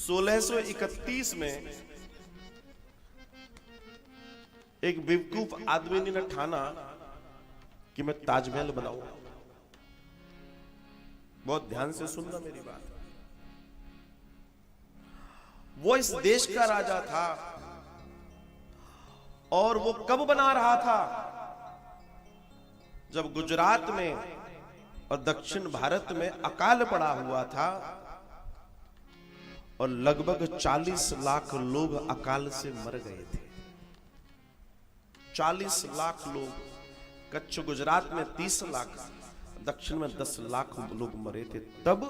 1631 में एक बेवकूफ आदमी ने ठाना कि मैं ताजमहल बनाऊंगा। बहुत ध्यान से सुनना मेरी बात। वो इस देश का राजा था और वो कब बना रहा था? जब गुजरात में और दक्षिण भारत में अकाल पड़ा हुआ था और लगभग 40 लाख लोग अकाल से मर गए थे। 40 लाख लोग। कच्छ गुजरात में 30 लाख, दक्षिण में 10 लाख लोग मरे थे। तब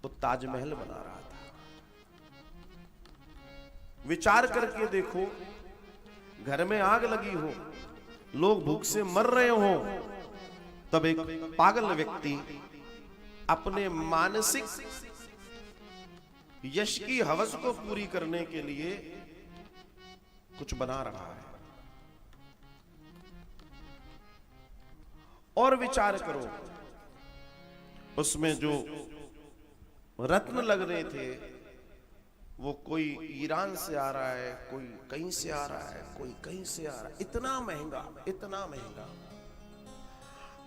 तो ताजमहल बना रहा था। विचार करके देखो, घर में आग लगी हो, लोग भूख से मर रहे हो, तब एक पागल व्यक्ति अपने मानसिक यश की हवस को पूरी करने के लिए कुछ बना रहा है। और विचार करो, उसमें जो रत्न लग रहे थे वो कोई ईरान से आ रहा है, कोई कहीं से आ रहा है, कोई कहीं से आ रहा है। इतना महंगा, इतना महंगा।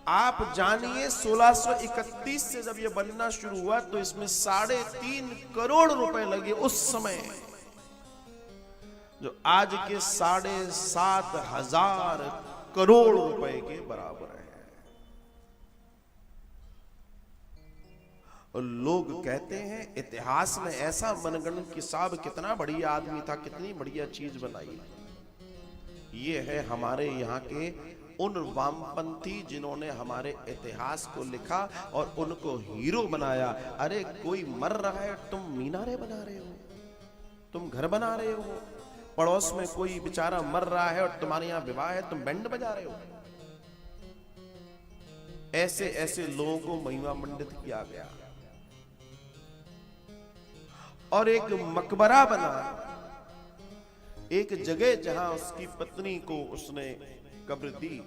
आप जानिए 1631 से जब ये बनना शुरू हुआ तो इसमें 3.5 करोड़ रुपए लगे उस समय, जो आज के 7,500 करोड़ रुपए के बराबर है। और लोग कहते हैं इतिहास में ऐसा मनगढ़ंत कि साहब कितना बढ़िया आदमी था, कितनी बढ़िया चीज बनाई। ये है हमारे यहाँ के उन वामपंथी जिन्होंने हमारे इतिहास को लिखा और उनको हीरो बनाया। अरे कोई मर रहा है, तुम मीनारे बना रहे हो, तुम घर बना रहे हो। पड़ोस में कोई बेचारा मर रहा है और तुम्हारे यहाँ विवाह है, तुम बैंड बजा रहे हो। ऐसे ऐसे लोगों को महिमा मंडित किया गया। और एक मकबरा बना, एक जगह जहां उसकी पत्नी को उसने कब्र दी।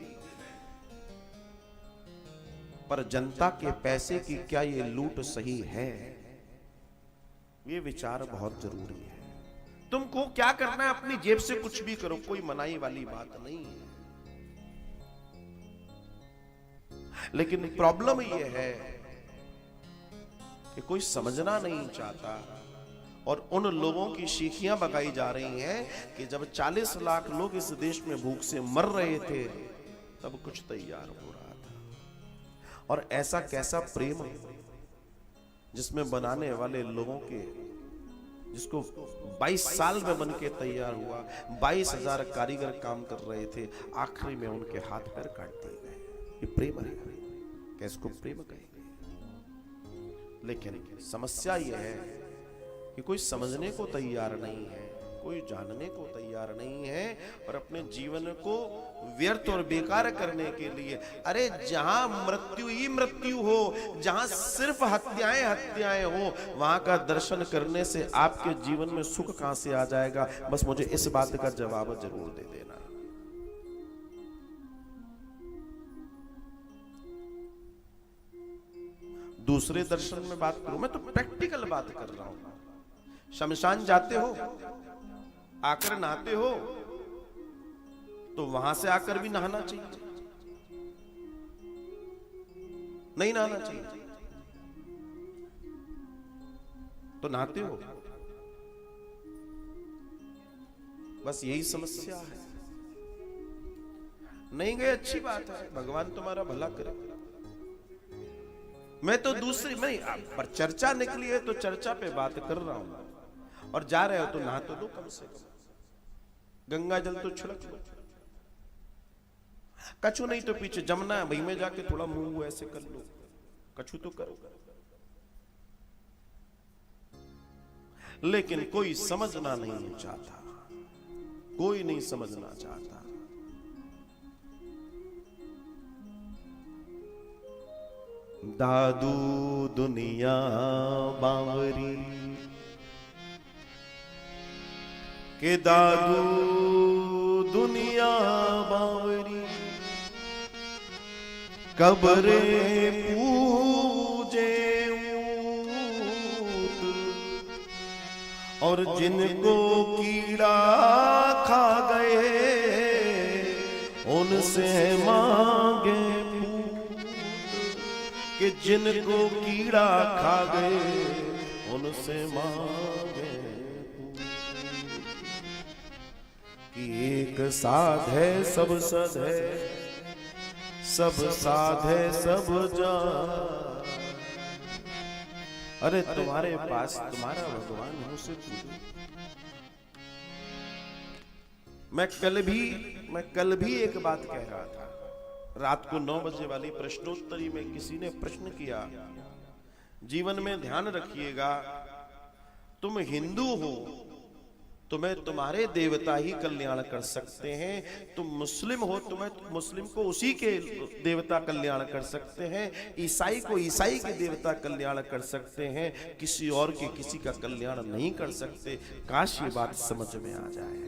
पर जनता के पैसे की क्या ये लूट सही है? ये विचार बहुत जरूरी है। तुमको क्या करना है, अपनी जेब से कुछ भी करो, कोई मनाही वाली बात नहीं है। लेकिन प्रॉब्लम ये है कि कोई समझना नहीं चाहता और उन लोगों की शीखियां बगाई जा रही हैं कि जब 40 लाख लोग इस देश में भूख से मर रहे थे तब कुछ तैयार हो रहा था। और ऐसा कैसा प्रेम जिसमें बनाने वाले लोगों के, जिसको 22 साल में बन के तैयार हुआ, 22,000 कारीगर काम कर रहे थे, आखिरी में उनके हाथ पैर काट दिए गए। ये प्रेम है, कैसको प्रेम कहेंगे? लेकिन समस्या ये है कि कोई समझने को तैयार नहीं है, कोई जानने को तैयार नहीं है और अपने जीवन को व्यर्थ और बेकार करने के लिए, अरे जहां मृत्यु ही मृत्यु हो, जहां सिर्फ हत्याएं हत्याएं हो, वहां का दर्शन करने से आपके जीवन में सुख कहां से आ जाएगा? बस मुझे इस बात का जवाब जरूर दे देना। दूसरे दर्शन में बात करूं, मैं तो प्रैक्टिकल बात कर रहा हूं। शमशान जाते हो, आकर नहाते हो, तो वहां से आकर भी नहाना चाहिए, नहीं नहाना चाहिए? तो नहाते हो। बस यही समस्या है। नहीं गए, अच्छी बात है, भगवान तुम्हारा भला करे। मैं तो दूसरी, मैं पर चर्चा निकली है तो चर्चा पे बात कर रहा हूं। और जा रहे हो तो नहा तो लो, कम से कम गंगा जल तो छिड़क लो। कछु नहीं तो पीछे जमुना है, वहीं में जाके थोड़ा मुंह ऐसे कर लो, कछु तो करो। लेकिन कोई समझना नहीं चाहता, कोई नहीं समझना चाहता। दादू दुनिया बावरी के, दादू दुनिया बावरी, कब्रे पूजे ऊत और जिनको कीड़ा खा गए उनसे मांगे फूल, कि जिनको कीड़ा खा गए उनसे मांगे फूल, कि एक साध है सब सद है, सब साध है सब जान। अरे तुम्हारे पास तुम्हारा भगवान है, उसे पूजो। मैं कल भी एक बात कह रहा था, रात को 9 बजे वाली प्रश्नोत्तरी में किसी ने प्रश्न किया, जीवन में ध्यान रखिएगा, तुम हिंदू हो तुम्हें तुम्हारे देवता ही कल्याण कर सकते हैं, तुम मुस्लिम हो तुम्हें मुस्लिम को उसी के देवता कल्याण कर सकते हैं, ईसाई को ईसाई के देवता कल्याण कर सकते हैं, किसी और के किसी का कल्याण नहीं कर सकते। काश ये बात समझ में आ जाए,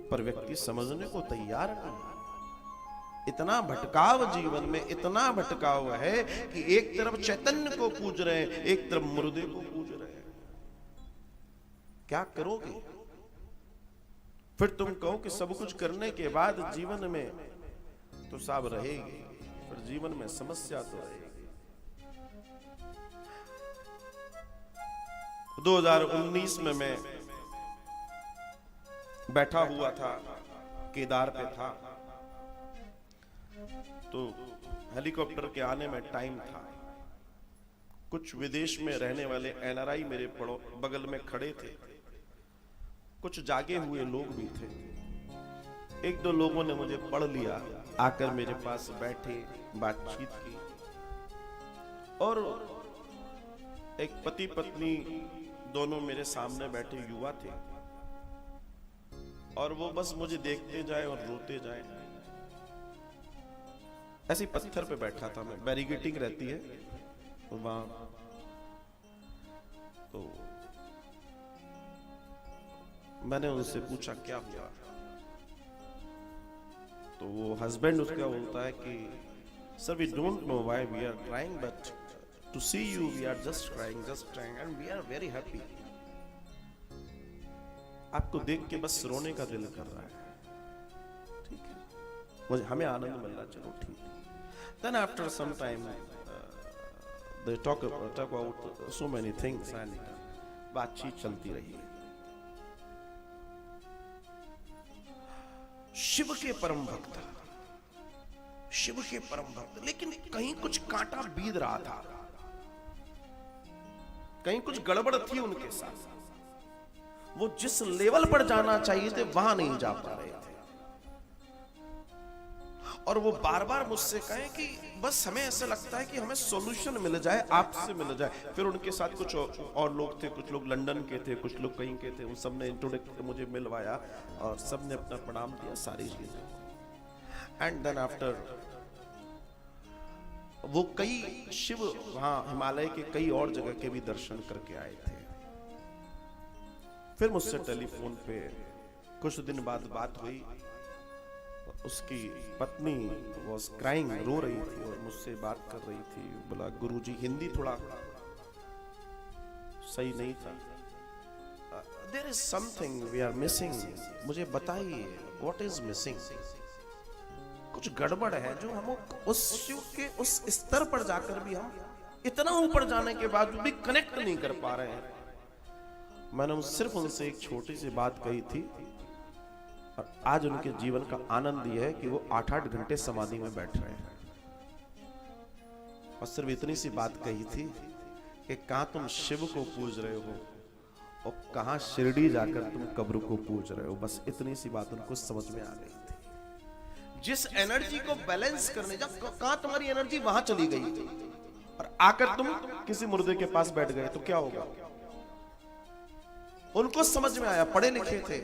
पर व्यक्ति समझने को तैयार नहीं। इतना भटकाव जीवन में, इतना भटकाव है कि एक तरफ चैतन्य को पूज रहे हैं, एक तरफ मुर्दे को पूज रहे हैं। क्या करोगे? फिर तुम कहो कि सब कुछ करने के बाद जीवन में तो सब रहेगी, पर जीवन में समस्या तो रहेगी। 2019 में मैं बैठा हुआ था, केदार पे था, तो हेलीकॉप्टर के आने में टाइम था। कुछ विदेश में रहने वाले एनआरआई मेरे बगल में खड़े थे, कुछ जागे हुए लोग भी थे। एक दो लोगों ने मुझे पढ़ लिया, आकर मेरे पास बैठे, बातचीत की, और एक पति पत्नी दोनों मेरे सामने बैठे युवा थे, और वो बस मुझे देखते जाए और रोते जाए। ऐसे पत्थर पे बैठा था मैं, बैरिकेडिंग रहती है वहां, तो मैंने उनसे पूछा क्या हुआ, तो वो हस्बैंड उसका बोलता है कि sir we don't know why we are crying, but to see you we are just crying and we are very happy. आपको देख के बस रोने का दिल कर रहा है, ठीक है, मुझे हमें आनंद मिल रहा, चलो ठीक है। Then after some time they talk about so many things and बातचीत चलती रही। शिव के परम भक्त, शिव के परम भक्त, लेकिन कहीं कुछ कांटा बीध रहा था, कहीं कुछ गड़बड़ थी उनके साथ। वो जिस लेवल पर जाना चाहिए थे वहां नहीं जा पा रहे थे, और वो बार बार मुझसे कहे कि बस हमें ऐसा लगता है कि हमें सॉल्यूशन मिल जाए, आपसे मिल जाए। फिर उनके साथ कुछ और लोग थे, कुछ लोग लंदन के थे, कुछ लोग कहीं के थे, उन सब ने इंट्रोडक्ट मुझे मिलवाया और सब ने अपना प्रणाम दिया, सारी चीजें। एंड देन आफ्टर वो कई शिव वहां हिमालय के कई और जगह के भी दर्शन करके आए थे। फिर मुझसे टेलीफोन पे कुछ दिन बाद बात हुई, उसकी पत्नी वॉज क्राइंग, रो रही थी और मुझसे बात कर रही थी। बोला गुरुजी, हिंदी थोड़ा सही नहीं था, there is something we are missing, मुझे बताइए व्हाट इज मिसिंग। कुछ गड़बड़ है जो हम उस शिव के उस स्तर पर जाकर भी हम इतना ऊपर जाने के बाद भी कनेक्ट नहीं कर पा रहे हैं। मैंने सिर्फ उनसे एक छोटी सी बात कही थी, और आज उनके जीवन का आनंद यह है कि वो 8-8 घंटे समाधि में बैठ रहे हैं। और सिर्फ इतनी सी बात कही थी कि कहां तुम शिव को पूज रहे हो और कहां शिरडी जाकर तुम कब्र को पूज रहे हो। बस इतनी सी बात उनको समझ में आ गई थी। जिस एनर्जी को बैलेंस करने, जब कहां तुम्हारी एनर्जी वहां चली गई और आकर तुम किसी मुर्दे के पास बैठ गए तो क्या होगा। उनको समझ में आया, पढ़े लिखे थे,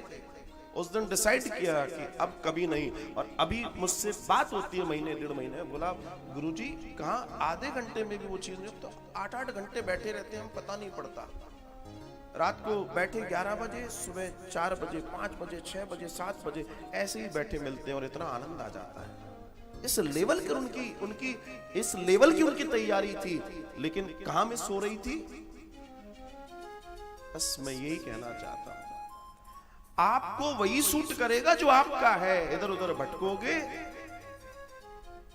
उस दिन डिसाइड किया कि अब कभी नहीं। और अभी मुझसे बात होती है महीने 1.5 महीने, बोला गुरुजी कहाँ आधे घंटे में भी वो चीज नहीं, तो 8-8 घंटे बैठे रहते हैं, हम पता नहीं पड़ता। रात को बैठे 11 बजे, सुबह 4 बजे, 5 बजे, 6 बजे, 7 बजे ऐसे ही बैठे मिलते हैं और इतना आनंद आ जाता है। इस लेवल की उनकी इस लेवल की उनकी तैयारी थी, लेकिन कहां मिस हो रही थी। बस मैं यही कहना चाहता हूं, आपको वही सूट करेगा जो आपका है। इधर उधर भटकोगे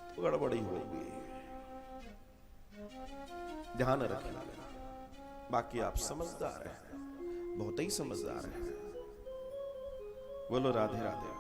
तो गड़बड़ी होगी, ध्यान रखिएगा। बाकी आप समझदार हैं, बहुत ही समझदार हैं। बोलो राधे राधे।